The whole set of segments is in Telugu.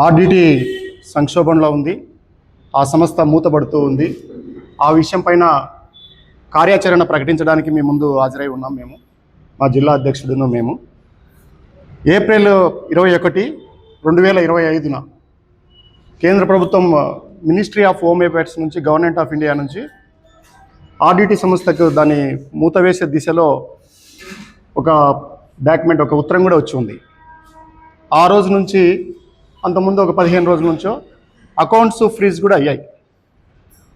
ఆర్డిటి సంక్షోభంలో ఉంది. ఆ సంస్థ మూతబడుతూ ఉంది. ఆ విషయం పైన కార్యాచరణ ప్రకటించడానికి మీ ముందు హాజరై ఉన్నాం. మా జిల్లా అధ్యక్షుడును మేము ఏప్రిల్ 21, 2025 కేంద్ర ప్రభుత్వం మినిస్ట్రీ ఆఫ్ హోమ్ అఫైర్స్ నుంచి, గవర్నమెంట్ ఆఫ్ ఇండియా నుంచి ఆర్డిటి సంస్థకు దాన్ని మూతవేసే దిశలో ఒక డాక్యుమెంట్, ఒక ఉత్తరం కూడా వచ్చి ఉంది. ఆ రోజు నుంచి అంతకుముందు ఒక 15 రోజుల నుంచో అకౌంట్స్ ఫ్రీజ్ కూడా అయ్యాయి.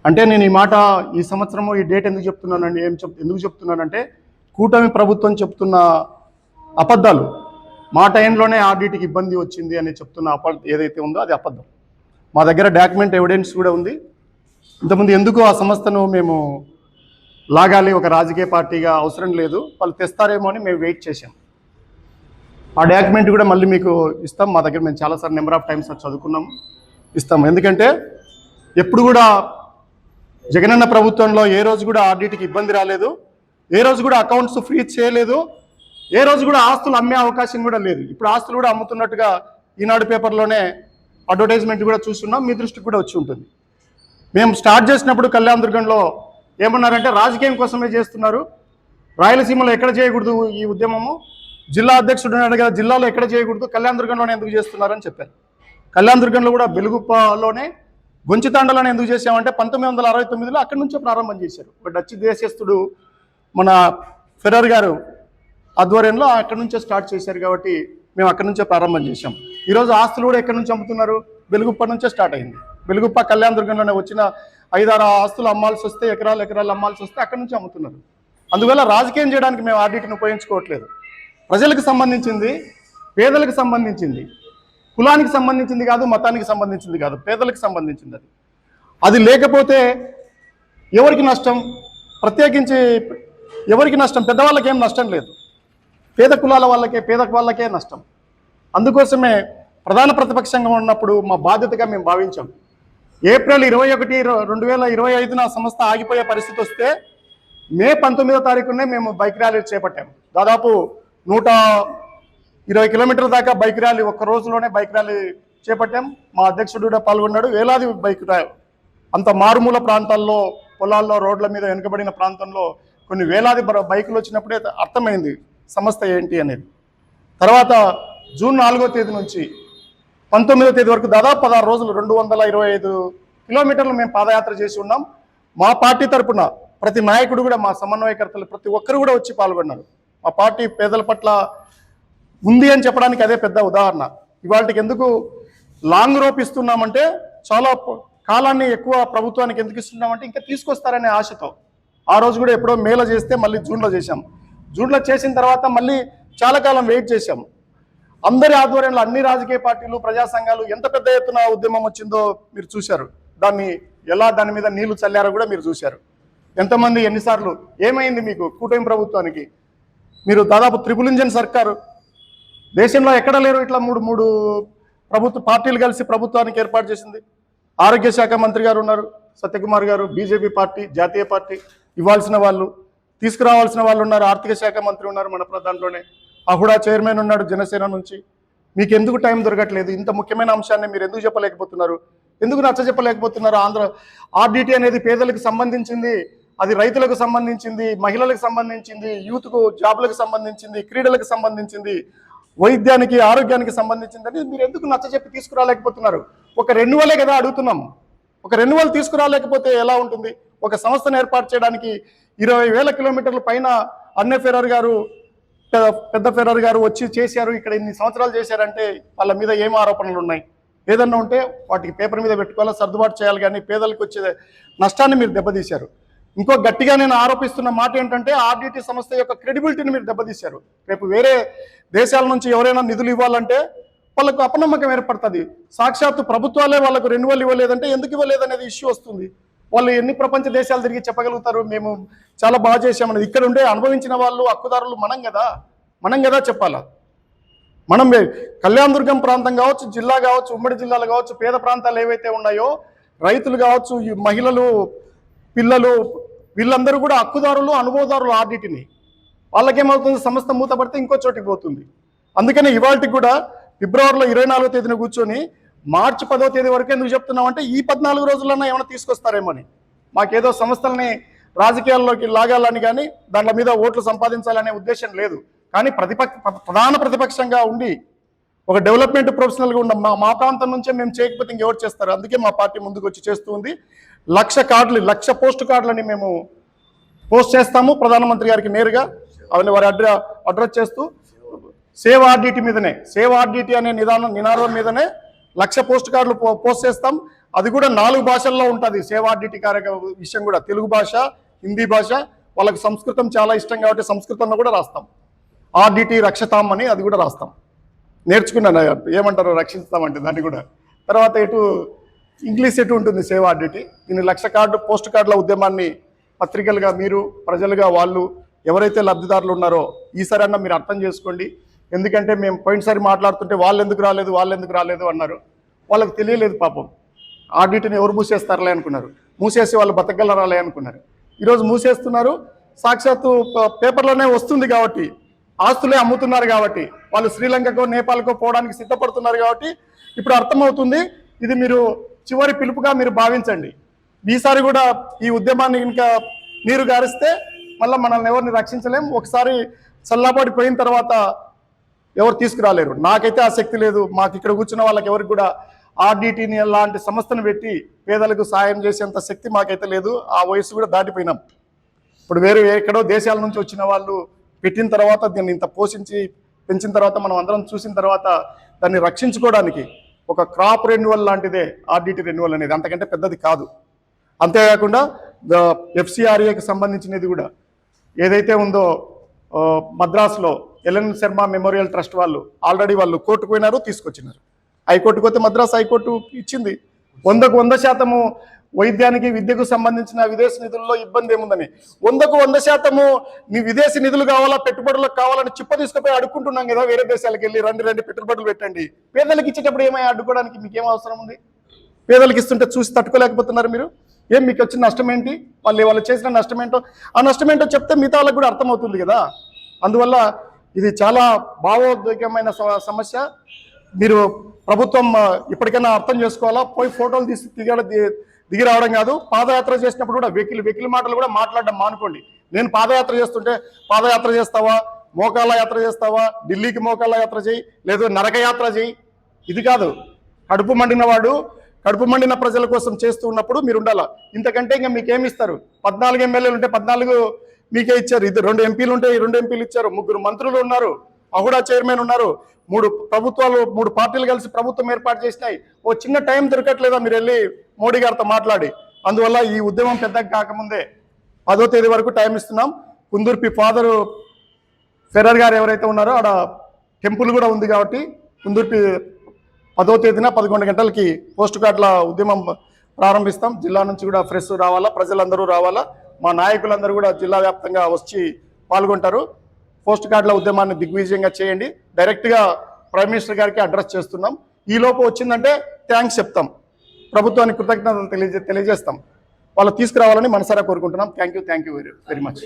అంటే నేను ఈ మాట ఈ సంవత్సరము ఈ డేట్ ఎందుకు చెప్తున్నానండి, ఎందుకు చెప్తున్నానంటే కూటమి ప్రభుత్వం చెప్తున్న అబద్ధాలు, మా టైంలోనే ఆర్డిటికి ఇబ్బంది వచ్చింది అని చెప్తున్న ఏదైతే ఉందో అది అబద్ధం. మా దగ్గర డాక్యుమెంట్ ఎవిడెన్స్ కూడా ఉంది. ఇంతకుముందు ఎందుకు ఆ సంస్థను మేము లాగాలి, ఒక రాజకీయ పార్టీగా అవసరం లేదు, వాళ్ళు తెస్తారేమో అని మేము వెయిట్ చేశాం. ఆ డాక్యుమెంట్ కూడా మళ్ళీ మీకు ఇస్తాం. మా దగ్గర మేము చాలాసార్లు నెంబర్ ఆఫ్ టైమ్స్ చదువుకున్నాము, ఇస్తాము. ఎందుకంటే ఎప్పుడు కూడా జగనన్న ప్రభుత్వంలో ఏ రోజు కూడా ఆర్డిటికి ఇబ్బంది రాలేదు, ఏ రోజు కూడా అకౌంట్స్ ఫ్రీజ్ చేయలేదు, ఏ రోజు కూడా ఆస్తులు అమ్మే అవకాశం కూడా లేదు. ఇప్పుడు ఆస్తులు కూడా అమ్ముతున్నట్టుగా ఈనాడు పేపర్లోనే అడ్వర్టైజ్మెంట్ కూడా చూస్తున్నాం, మీ దృష్టికి కూడా వచ్చి ఉంటుంది. మేము స్టార్ట్ చేసినప్పుడు కళ్యాణదుర్గంలో ఏమన్నారంటే రాజకీయం కోసమే చేస్తున్నారు, రాయలసీమలో ఎక్కడ చేయకూడదు ఈ ఉద్యమము, జిల్లా అధ్యక్షుడు అన్నాడు కదా, జిల్లాలో ఎక్కడ చేయకూడదు, కళ్యాణదుర్గంలోనే ఎందుకు చేస్తున్నారని చెప్పారు. కళ్యాణదుర్గంలో కూడా బెలుగుప్పలోనే, గొంచితాండలోనే ఎందుకు చేసామంటే 1969లో అక్కడి నుంచే ప్రారంభం చేశారు. ఒక డచ్ దేశస్థుడు మన ఫెరర్ గారు ఆధ్వర్యంలో అక్కడి నుంచే స్టార్ట్ చేశారు కాబట్టి మేము అక్కడి నుంచే ప్రారంభం చేశాం. ఈరోజు ఆస్తులు కూడా ఎక్కడి నుంచి అమ్ముతున్నారు, బెలుగుప్ప నుంచే స్టార్ట్ అయింది. బెలుగుప్ప కళ్యాణదుర్గంలోనే వచ్చిన 5-6 ఆస్తులు అమ్మాల్సి వస్తే, ఎకరాలు అమ్మాల్సి వస్తే అక్కడి నుంచి అమ్ముతున్నారు. అందువల్ల రాజకీయం చేయడానికి మేము ఆర్డిటిని ఉపయోగించుకోవట్లేదు. ప్రజలకు సంబంధించింది, పేదలకు సంబంధించింది, కులానికి సంబంధించింది కాదు, మతానికి సంబంధించింది కాదు, పేదలకు సంబంధించింది. అది లేకపోతే ఎవరికి నష్టం, ప్రత్యేకించి ఎవరికి నష్టం, పెద్దవాళ్ళకి ఏం నష్టం లేదు, పేద కులాల వాళ్ళకే నష్టం. అందుకోసమే ప్రధాన ప్రతిపక్షంగా ఉన్నప్పుడు మా బాధ్యతగా మేము భావించాం. ఏప్రిల్ 21, 2025 సంస్థ ఆగిపోయే పరిస్థితి వస్తే మే 19వ తారీఖునే మేము బైక్ ర్యాలీ చేపట్టాము. దాదాపు 120 కిలోమీటర్ల దాకా బైక్ ర్యాలీ, ఒక్క రోజులోనే బైక్ ర్యాలీ చేపట్టాం. మా అధ్యక్షుడు కూడా పాల్గొన్నాడు. వేలాది బైక్ ర్యాలీ, అంత మారుమూల ప్రాంతాల్లో, పొలాల్లో, రోడ్ల మీద వెనుకబడిన ప్రాంతంలో కొన్ని వేలాది బైకులు వచ్చినప్పుడే అర్థమైంది సంస్థ ఏంటి అనేది. తర్వాత జూన్ 4వ తేదీ నుంచి 19వ తేదీ వరకు దాదాపు 16 రోజులు 225 కిలోమీటర్లు మేము పాదయాత్ర చేసి ఉన్నాం. మా పార్టీ తరఫున ప్రతి నాయకుడు కూడా, మా సమన్వయకర్తలు ప్రతి ఒక్కరు కూడా వచ్చి పాల్గొన్నారు. మా పార్టీ పేదల పట్ల ఉంది అని చెప్పడానికి అదే పెద్ద ఉదాహరణ. ఇవాళకి ఎందుకు లాంగ్ రోప్ ఇస్తున్నామంటే, చాలా కాలాన్ని ఎక్కువ ప్రభుత్వానికి ఎందుకు ఇస్తున్నామంటే ఇంకా తీసుకొస్తారనే ఆశతో. ఆ రోజు కూడా ఎప్పుడో మేలో చేస్తే మళ్ళీ జూన్లో చేశాం. జూన్లో చేసిన తర్వాత మళ్ళీ చాలా కాలం వెయిట్ చేశాం. అందరి ఆధ్వర్యంలో అన్ని రాజకీయ పార్టీలు, ప్రజా సంఘాలు ఎంత పెద్ద ఎత్తున ఉద్యమం వచ్చిందో మీరు చూశారు. దాని మీద నీళ్లు చల్లారో కూడా మీరు చూశారు. ఎంతమంది, ఎన్నిసార్లు, ఏమైంది మీకు కూటమి ప్రభుత్వానికి? మీరు దాదాపు ట్రిపుల్ ఇంజన్ సర్కారు, దేశంలో ఎక్కడ లేరు ఇట్లా మూడు ప్రభుత్వ పార్టీలు కలిసి ప్రభుత్వానికి ఏర్పాటు చేసింది. ఆరోగ్య శాఖ మంత్రి గారు ఉన్నారు, సత్యకుమార్ గారు, బీజేపీ పార్టీ, జాతీయ పార్టీ, ఇవ్వాల్సిన వాళ్ళు, తీసుకురావాల్సిన వాళ్ళు ఉన్నారు. ఆర్థిక శాఖ మంత్రి ఉన్నారు మన దాంట్లోనే, అహుడా చైర్మన్ ఉన్నాడు జనసేన నుంచి. మీకు ఎందుకు టైం దొరకట్లేదు? ఇంత ముఖ్యమైన అంశాన్ని మీరు ఎందుకు చెప్పలేకపోతున్నారు? ఎందుకు నచ్చ చెప్పలేకపోతున్నారు? ఆర్డిటి అనేది పేదలకు సంబంధించింది, అది రైతులకు సంబంధించింది, మహిళలకు సంబంధించింది, యూత్కు జాబ్లకు సంబంధించింది, క్రీడలకు సంబంధించింది, వైద్యానికి, ఆరోగ్యానికి సంబంధించిందని మీరు ఎందుకు నచ్చ చెప్పి తీసుకురాలేకపోతున్నారు? ఒక రెన్యువలే కదా అడుగుతున్నాం. ఒక రెన్యువల్ తీసుకురాలేకపోతే ఎలా ఉంటుంది? ఒక సంస్థను ఏర్పాటు చేయడానికి 20,000 కిలోమీటర్ల పైన పెద్ద ఫెరర్ గారు వచ్చి చేశారు. ఇక్కడ ఇన్ని సంవత్సరాలు చేశారంటే వాళ్ళ మీద ఏం ఆరోపణలు ఉన్నాయి? ఏదన్నా ఉంటే వాటికి పేపర్ మీద పెట్టుకోవాలా, సర్దుబాటు చేయాలి. కానీ పేదలకు వచ్చే నష్టాన్ని మీరు దెబ్బతీశారు. ఇంకో గట్టిగా నేను ఆరోపిస్తున్న మాట ఏంటంటే ఆర్డిటి సంస్థ యొక్క క్రెడిబిలిటీని మీరు దెబ్బతీశారు. రేపు వేరే దేశాల నుంచి ఎవరైనా నిధులు ఇవ్వాలంటే వాళ్ళకు అపనమ్మకం ఏర్పడుతుంది. సాక్షాత్తు ప్రభుత్వాలే వాళ్ళకు రెన్యువల్ ఇవ్వలేదంటే ఎందుకు ఇవ్వలేదనేది ఇష్యూ వస్తుంది. వాళ్ళు ఎన్ని ప్రపంచ దేశాలు తిరిగి చెప్పగలుగుతారు మేము చాలా బాగా చేశామనేది? ఇక్కడ ఉండే అనుభవించిన వాళ్ళు, హక్కుదారులు మనం కదా చెప్పాలా. మనం కళ్యాణదుర్గం ప్రాంతం కావచ్చు, జిల్లా కావచ్చు, ఉమ్మడి జిల్లాలు కావచ్చు, పేద ప్రాంతాలు ఏవైతే ఉన్నాయో, రైతులు కావచ్చు, ఈ మహిళలు, పిల్లలు, వీళ్ళందరూ కూడా హక్కుదారులు, అనుభవదారులు ఆర్డిటిని. వాళ్ళకేమవుతుంది? సంస్థ మూతపడితే ఇంకో చోటికి పోతుంది. అందుకని ఇవాళకి కూడా ఫిబ్రవరిలో 24వ తేదీన కూర్చొని మార్చి 10వ తేదీ వరకు ఎందుకు చెప్తున్నామంటే ఈ 14 రోజులన్నా ఏమైనా తీసుకొస్తారేమో అని. మాకేదో సంస్థల్ని రాజకీయాల్లోకి లాగాలని కానీ దాంట్లో మీద ఓట్లు సంపాదించాలనే ఉద్దేశం లేదు. కానీ ప్రధాన ప్రతిపక్షంగా ఉండి ఒక డెవలప్మెంట్ ప్రొఫెషనల్గా ఉన్న మా ప్రాంతం నుంచే మేము చేయకపోతే ఇంకెవరు చేస్తారు? అందుకే మా పార్టీ ముందుకు వచ్చి చేస్తూ ఉంది. 1,00,000 పోస్ట్ కార్డులని మేము పోస్ట్ చేస్తాము ప్రధానమంత్రి గారికి నేరుగా. అవన్నీ వారి అడ్రస్ చేస్తూ సేవ్ ఆర్డిటి మీదనే, సేవ్ ఆర్డిటి అనే నినాదం మీదనే 1,00,000 పోస్ట్ కార్డులు పోస్ట్ చేస్తాం. అది కూడా 4 భాషల్లో ఉంటుంది. సేవ్ ఆర్డిటి విషయం కూడా తెలుగు భాష, హిందీ భాష. వాళ్ళకి సంస్కృతం చాలా ఇష్టం కాబట్టి సంస్కృతంలో కూడా రాస్తాం. ఆర్డిటి రక్షతాం అని అది కూడా రాస్తాం. నేర్చుకున్నాను ఏమంటారు రక్షిస్తామంటే దాన్ని కూడా. తర్వాత ఇంగ్లీష్ ఉంటుంది సేవ్ ఆర్డిటి. దీన్ని 1,00,000 పోస్ట్ కార్డుల ఉద్యమాన్ని పత్రికలుగా మీరు, ప్రజలుగా వాళ్ళు ఎవరైతే లబ్ధిదారులు ఉన్నారో ఈసారన్నా మీరు అర్థం చేసుకోండి. ఎందుకంటే మేము పోయినసారి మాట్లాడుతుంటే వాళ్ళు ఎందుకు రాలేదు అన్నారు. వాళ్ళకి తెలియలేదు పాపం. ఆడిట్ని ఎవరు మూసేస్తారులే అనుకున్నారు. మూసేసి వాళ్ళు బతకగలరాలే అనుకున్నారు. ఈరోజు మూసేస్తున్నారు. సాక్షాత్తు పేపర్లోనే వస్తుంది కాబట్టి, ఆస్తులే అమ్ముతున్నారు కాబట్టి, వాళ్ళు శ్రీలంకకో నేపాల్కో పోవడానికి సిద్ధపడుతున్నారు కాబట్టి ఇప్పుడు అర్థమవుతుంది. ఇది మీరు చివరి పిలుపుగా మీరు భావించండి. ఈసారి కూడా ఈ ఉద్యమాన్ని ఇంకా నీరు గారిస్తే మళ్ళీ మనల్ని ఎవరిని రక్షించలేం. ఒకసారి చల్లాబడిపోయిన తర్వాత ఎవరు తీసుకురాలేరు. నాకైతే ఆ శక్తి లేదు. మాకు ఇక్కడ కూర్చున్న వాళ్ళకి ఎవరికి కూడా ఆర్డిటిని లాంటి సంస్థను పెట్టి పేదలకు సాయం చేసేంత శక్తి మాకైతే లేదు. ఆ వయసు కూడా దాటిపోయినాం. ఇప్పుడు వేరే ఎక్కడో దేశాల నుంచి వచ్చిన వాళ్ళు పెట్టిన తర్వాత దీన్ని ఇంత పోషించి పెంచిన తర్వాత మనం అందరం చూసిన తర్వాత దాన్ని రక్షించుకోవడానికి ఒక క్రాప్ రెన్యువల్ లాంటిదే ఆర్డిటి రెన్యువల్ అనేది. అంతకంటే పెద్దది కాదు. అంతేకాకుండా FCRAకి సంబంధించినది కూడా ఏదైతే ఉందో మద్రాసులో ఎల్ఎన్ శర్మ మెమోరియల్ ట్రస్ట్ వాళ్ళు ఆల్రెడీ వాళ్ళు కోర్టుకు పోయినారు, తీసుకొచ్చినారు. హైకోర్టుకు పోతే మద్రాసు హైకోర్టు ఇచ్చింది 100% వైద్యానికి విద్యకు సంబంధించిన విదేశీ నిధుల్లో ఇబ్బంది ఏముందని. 100% నీ విదేశీ నిధులు కావాలా, పెట్టుబడులకు కావాలని చిప్ప తీసుకుపోయి అడుక్కుంటున్నాం కదా వేరే దేశాలకు వెళ్ళి. రండి పెట్టుబడులు పెట్టండి. పేదలకు ఇచ్చేటప్పుడు ఏమైనా అడ్డుకోవడానికి మీకేం అవసరం ఉంది? పేదలకు ఇస్తుంటే చూసి తట్టుకోలేకపోతున్నారు మీరు. మీకు వచ్చిన నష్టం ఏంటి? వాళ్ళు చేసిన నష్టం ఏంటో, ఆ నష్టం ఏంటో చెప్తే మిగతా వాళ్ళకి కూడా అర్థమవుతుంది కదా. అందువల్ల ఇది చాలా భావోద్వేగమైన సమస్య. మీరు ప్రభుత్వం ఇప్పటికైనా అర్థం చేసుకోవాలా. పోయి ఫోటోలు దిగి రావడం కాదు. పాదయాత్ర చేసినప్పుడు కూడా వెకిలి మాటలు కూడా మాట్లాడడం మానుకోండి. నేను పాదయాత్ర చేస్తుంటే పాదయాత్ర చేస్తావా, మోకాళ్ళ యాత్ర చేస్తావా, ఢిల్లీకి మోకాళ్ళ యాత్ర చేయి, లేదు నరకయాత్ర చేయి. ఇది కాదు. కడుపు మండిన ప్రజల కోసం చేస్తూ ఉన్నప్పుడు మీరు ఉండాలా. ఇంతకంటే ఇంకా మీకేమిస్తారు? 14 ఎమ్మెల్యేలు ఉంటే 14 మీకే ఇచ్చారు. 2 ఎంపీలు ఉంటే 2 ఎంపీలు ఇచ్చారు. 3 మంత్రులు ఉన్నారు. అహుడా చైర్మన్ ఉన్నారు. 3 ప్రభుత్వాలు, 3 పార్టీలు కలిసి ప్రభుత్వం ఏర్పాటు చేసినాయి. ఓ చిన్న టైం దొరకట్లేదా మీరు వెళ్ళి మోడీ గారితో మాట్లాడి? అందువల్ల ఈ ఉద్యమం పెద్దగా కాకముందే 10వ తేదీ వరకు టైం ఇస్తున్నాం. కుందుర్పి ఫాదరు ఫెర్రర్ గారు ఎవరైతే ఉన్నారో ఆడ టెంపుల్ కూడా ఉంది కాబట్టి కుందుర్పి 10వ తేదీన 11 గంటలకి పోస్ట్ కార్డుల ఉద్యమం ప్రారంభిస్తాం. జిల్లా నుంచి కూడా ఫ్రెష్ రావాలా, ప్రజలందరూ రావాలా, మా నాయకులందరూ కూడా జిల్లా వ్యాప్తంగా వచ్చి పాల్గొంటారు. పోస్ట్ కార్డుల ఉద్యమాన్ని దిగ్విజయంగా చేయండి. డైరెక్ట్గా ప్రైమ్ మినిస్టర్ గారికి అడ్రస్ చేస్తున్నాం. ఈ లోపు వచ్చిందంటే థ్యాంక్స్ చెప్తాం, ప్రభుత్వానికి కృతజ్ఞతలు తెలియజేస్తాం. వాళ్ళు తీసుకురావాలని మనసారా కోరుకుంటున్నాం. Thank you very much.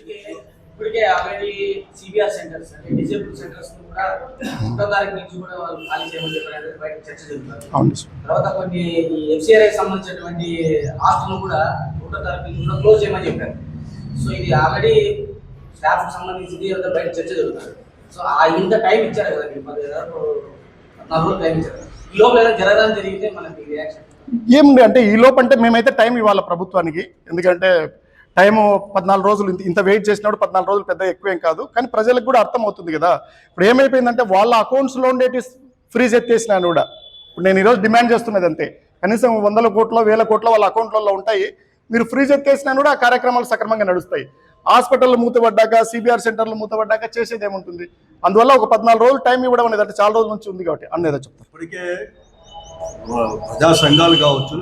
ఇప్పటికే ఆల్రెడీ సిబిఆర్ సెంటర్స్ అంటే డిజేబుల్ సెంటర్స్ కూడా 1 తారీఖు నుంచి కూడా వాళ్ళు ఖాళీ చేయమని చెప్పారు. బయట చర్చ జరుగుతుంది. తర్వాత కొన్ని FCRAకి సంబంధించినటువంటి ఆస్తులను కూడా 1 తారీఖు నుంచి కూడా క్లోజ్ చేయమని చెప్పారు. సో ఇది ఆల్రెడీ స్టాఫ్ సంబంధించి బయట చర్చ జరుగుతుంది. సో ఇంత టైం ఇచ్చారు కదా మీరు, 14 రోజులు టైం ఇచ్చారు. ఈ లోపల ఏదైనా జరగదని జరిగితే మనకి రియాక్షన్ ఏముంది అంటే ఈ లోపు అంటే మేమైతే టైం ఇవ్వాలి ప్రభుత్వానికి. ఎందుకంటే టైము 14 రోజులు ఇంత వెయిట్ చేసినప్పుడు 14 రోజులు పెద్ద ఎక్కువేం కాదు. కానీ ప్రజలకు కూడా అర్థం అవుతుంది కదా. ఇప్పుడు ఏమైపోయిందంటే వాళ్ళ అకౌంట్స్లో ఉండేటి ఫ్రీజ్ ఎత్తేసినాను కూడా. ఇప్పుడు నేను ఈరోజు డిమాండ్ చేస్తున్నది అంతే. కనీసం 100 కోట్ల 1000 కోట్ల వాళ్ళ అకౌంట్లలో ఉంటాయి. మీరు ఫ్రీజ్ ఎత్తేసినా కూడా ఆ కార్యక్రమాలు సక్రమంగా నడుస్తాయి. హాస్పిటల్ మూతపడ్డాక, సిబిఆర్ సెంటర్లు మూతపడ్డాక చేసేది ఏముంటుంది? అందువల్ల ఒక 14 రోజులు టైం ఇవ్వడం అనేది అంటే చాలా రోజుల నుంచి ఉంది కాబట్టి అన్నది చెప్తారు. ఇప్పటికే ప్రజా సంఘాలు కావచ్చు,